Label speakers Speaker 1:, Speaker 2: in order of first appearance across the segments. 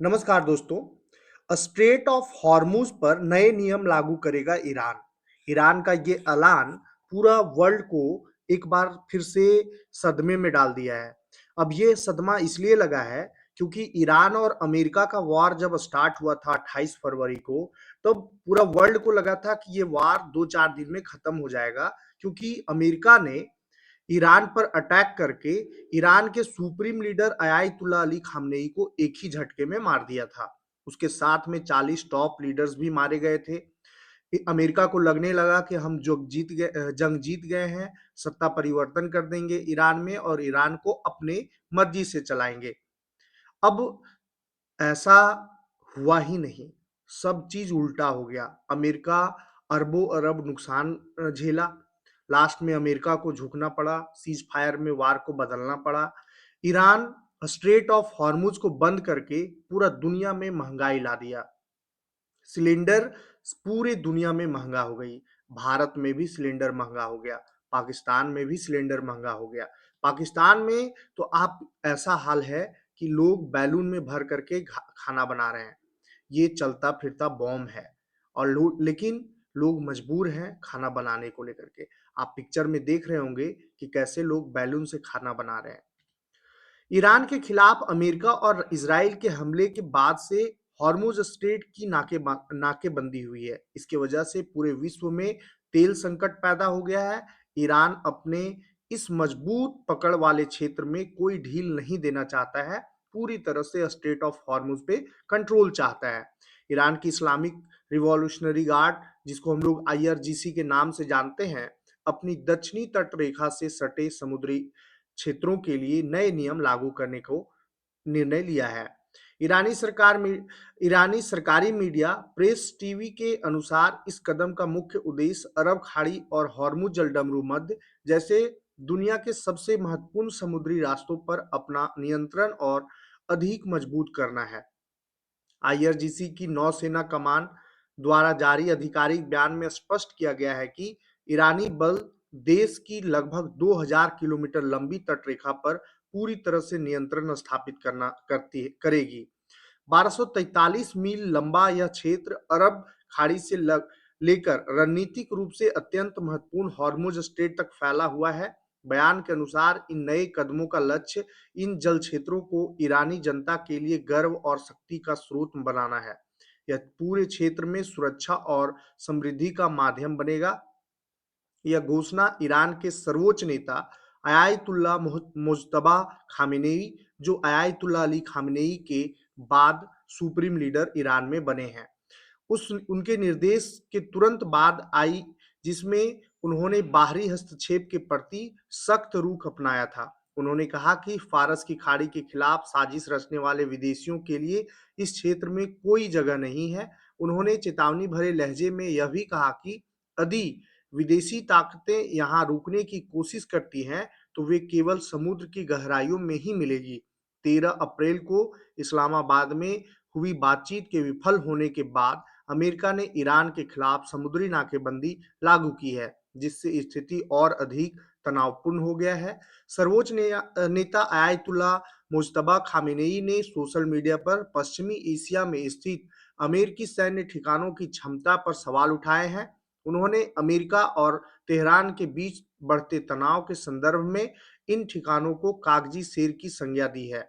Speaker 1: नमस्कार दोस्तों। Straight of Hormuz पर नए नियम लागू करेगा ईरान। ईरान का ये ऐलान पूरा वर्ल्ड को एक बार फिर से सदमे में डाल दिया है। अब ये सदमा इसलिए लगा है क्योंकि ईरान और अमेरिका का वॉर जब स्टार्ट हुआ था 28 फरवरी को, तब पूरा वर्ल्ड को लगा था कि ये वॉर 2-4 दिन में खत्म हो जाएगा, क्योंकि अमेरिका ने ईरान पर अटैक करके ईरान के supreme leader Ayatollah Ali Khamenei को एक ही झटके में मार दिया था। उसके साथ में 40 टॉप लीडर्स भी मारे गए थे। अमेरिका को लगने लगा कि हम जो जंग जीत गए हैं, सत्ता परिवर्तन कर देंगे ईरान में और ईरान को अपने मर्जी से चलाएंगे। अब ऐसा हुआ ही नहीं, सब चीज उल्टा हो गया। अमेरिका अरबों अरब नुकसान झेला। लास्ट में अमेरिका को झुकना पड़ा, सीज फायर में वार को बदलना पड़ा। ईरान स्ट्रेट ऑफ हॉर्मुज को बंद करके पूरा दुनिया में महंगाई ला दिया। सिलेंडर पूरे दुनिया में महंगा हो गई। भारत में भी सिलेंडर महंगा हो गया, पाकिस्तान में भी सिलेंडर महंगा हो गया। पाकिस्तान में तो आप ऐसा हाल है कि लोग बैलून में भर करके खाना बना रहे हैं। ये चलता फिरता बॉम्ब है। और लेकिन लोग मजबूर हैं खाना बनाने को लेकर के। आप पिक्चर में देख रहे होंगे कि कैसे लोग बैलून से खाना बना रहे हैं। ईरान के खिलाफ अमेरिका और इजराइल के हमले के बाद से हॉर्मुज स्ट्रेट की नाकेबंदी हुई है। इसकी वजह से पूरे विश्व में तेल संकट पैदा हो गया है। ईरान अपने इस मजबूत पकड़ वाले क्षेत्र में कोई ढील नहीं देना चाहता है। पूरी तरह से स्ट्रेट ऑफ हॉर्मुज पे कंट्रोल चाहता है। ईरान की इस्लामिक रिवॉल्यूशनरी गार्ड, जिसको हम लोग आईआरजीसी के नाम से जानते हैं, अपनी दक्षिणी तट रेखा से सटे समुद्री क्षेत्रों के लिए नए नियम लागू करने को निर्णय लिया है। ईरानी सरकार में ईरानी सरकारी मीडिया प्रेस टीवी के अनुसार इस कदम का मुख्य उद्देश्य अरब खाड़ी और हॉर्मुज जलडमरू मध्य जैसे दुनिया के सबसे महत्वपूर्ण समुद्री रास्तों पर अपना नियंत्रण और अधिक मजबूत करना है। आईआरजीसी की नौसेना कमान द्वारा जारी आधिकारिक बयान में स्पष्ट किया गया है कि ईरानी बल देश की लगभग 2000 किलोमीटर लंबी तटरेखा पर पूरी तरह से नियंत्रण स्थापित करेगी। 1243 मील लंबा यह क्षेत्र अरब खाड़ी से लेकर रणनीतिक रूप से अत्यंत महत्वपूर्ण हॉर्मुज स्ट्रेट तक फैला हुआ है। बयान के अनुसार इन नए कदमों का लक्ष्य इन जल क्षेत्रों को ईरानी जनता के लिए गर्व और शक्ति का स्रोत बनाना है। यह पूरे क्षेत्र में सुरक्षा और समृद्धि का माध्यम बनेगा। यह घोषणा ईरान के सर्वोच्च नेता अयातुल्ला मुज्तबा खामेनेई, जो अयातुल्ला अली खामेनेई के बाद सुप्रीम लीडर ईरान में बने हैं, उस उनके निर्देश के तुरंत बाद आई, जिसमें उन्होंने बाहरी हस्तक्षेप के प्रति सख्त रुख अपनाया था। उन्होंने कहा कि फारस की खाड़ी के खिलाफ साजिश रचने वाले विदेशियों के लिए इस क्षेत्र में कोई जगह नहीं है। उन्होंने चेतावनी भरे लहजे में यह भी कहा कि यदि विदेशी ताकतें यहाँ रुकने की कोशिश करती हैं तो वे केवल समुद्र की गहराइयों में ही मिलेगी। 13 अप्रैल को इस्लामाबाद में हुई बातचीत के विफल होने के बाद अमेरिका ने ईरान के खिलाफ समुद्री नाकेबंदी लागू की है, जिससे स्थिति और अधिक तनावपूर्ण हो गया है। सर्वोच्च नेता आयतुल्ला मुज्तबा खामेनेई ने सोशल मीडिया पर पश्चिमी एशिया में स्थित अमेरिकी सैन्य ठिकानों की क्षमता पर सवाल उठाए हैं। उन्होंने अमेरिका और तेहरान के बीच बढ़ते तनाव के संदर्भ में इन ठिकानों को कागजी शेर की संज्ञा दी है।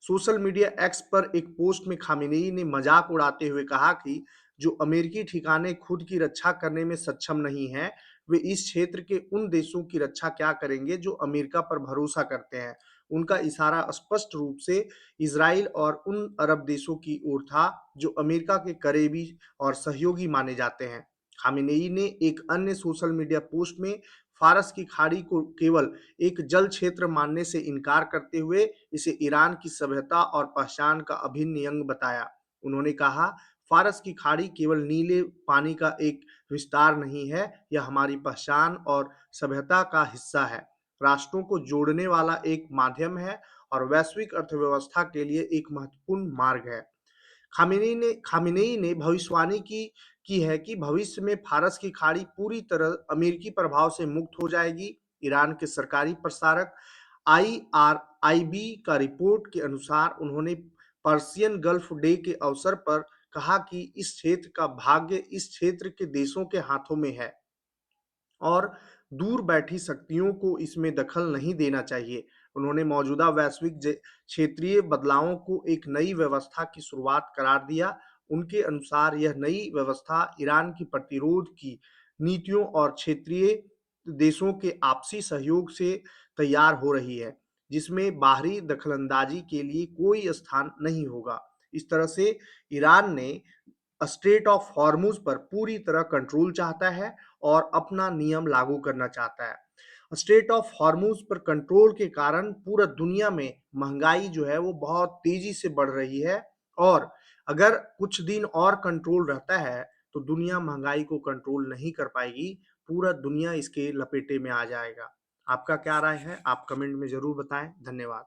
Speaker 1: सोशल मीडिया एक्स पर एक पोस्ट में खामेनेई ने मजाक उड़ाते हुए कहा कि जो अमेरिकी ठिकाने खुद की रक्षा करने में सक्षम नहीं हैं, वे इस क्षेत्र के उन देशों की रक्षा क्या करेंगे जो अमेरिका पर भरोसा करते हैं। उनका इशारा स्पष्ट रूप से इजराइल और उन अरब देशों की ओर था जो अमेरिका के करीबी और सहयोगी माने जाते हैं। खामेनेई ने एक अन्य सोशल मीडिया पोस्ट में फारस की खाड़ी को केवल एक जल क्षेत्र मानने से इनकार करते हुए इसे ईरान की सभ्यता और पहचान का अभिन्न अंग बताया। उन्होंने कहा, फारस की खाड़ी केवल नीले पानी का एक विस्तार नहीं है, यह हमारी पहचान और सभ्यता का हिस्सा है, राष्ट्रों को जोड़ने वाला एक माध्यम है और वैश्विक अर्थव्यवस्था के लिए एक महत्वपूर्ण मार्ग है। खामेनेई ने भविष्यवाणी की है कि भविष्य में फारस की खाड़ी पूरी तरह अमेरिकी प्रभाव से मुक्त हो जाएगी। ईरान के सरकारी प्रसारक आईआरआईबी का रिपोर्ट के अनुसार उन्होंने पर्शियन गल्फ डे के अवसर पर कहा कि इस क्षेत्र का भाग्य इस क्षेत्र के देशों के हाथों में है और दूर बैठी शक्तियों को इसमें दखल नहीं देना चाहिए। उन्होंने मौजूदा वैश्विक क्षेत्रीय बदलावों को एक नई व्यवस्था की शुरुआत करार दिया। उनके अनुसार यह नई व्यवस्था ईरान की प्रतिरोध की नीतियों और क्षेत्रीय देशों के आपसी सहयोग से तैयार हो रही है, जिसमें बाहरी दखलंदाजी के लिए कोई स्थान नहीं होगा। इस तरह से ईरान ने स्ट्रेट ऑफ हॉर्मुज पर पूरी तरह कंट्रोल चाहता है और अपना नियम लागू करना चाहता है। स्ट्रेट ऑफ हॉर्मुज पर कंट्रोल के कारण पूरा दुनिया में महंगाई जो है वो बहुत तेजी से बढ़ रही है और अगर कुछ दिन और कंट्रोल रहता है तो दुनिया महंगाई को कंट्रोल नहीं कर पाएगी, पूरा दुनिया इसके लपेटे में आ जाएगा। आपका क्या राय है? आप कमेंट में ज़रूर बताएं। धन्यवाद।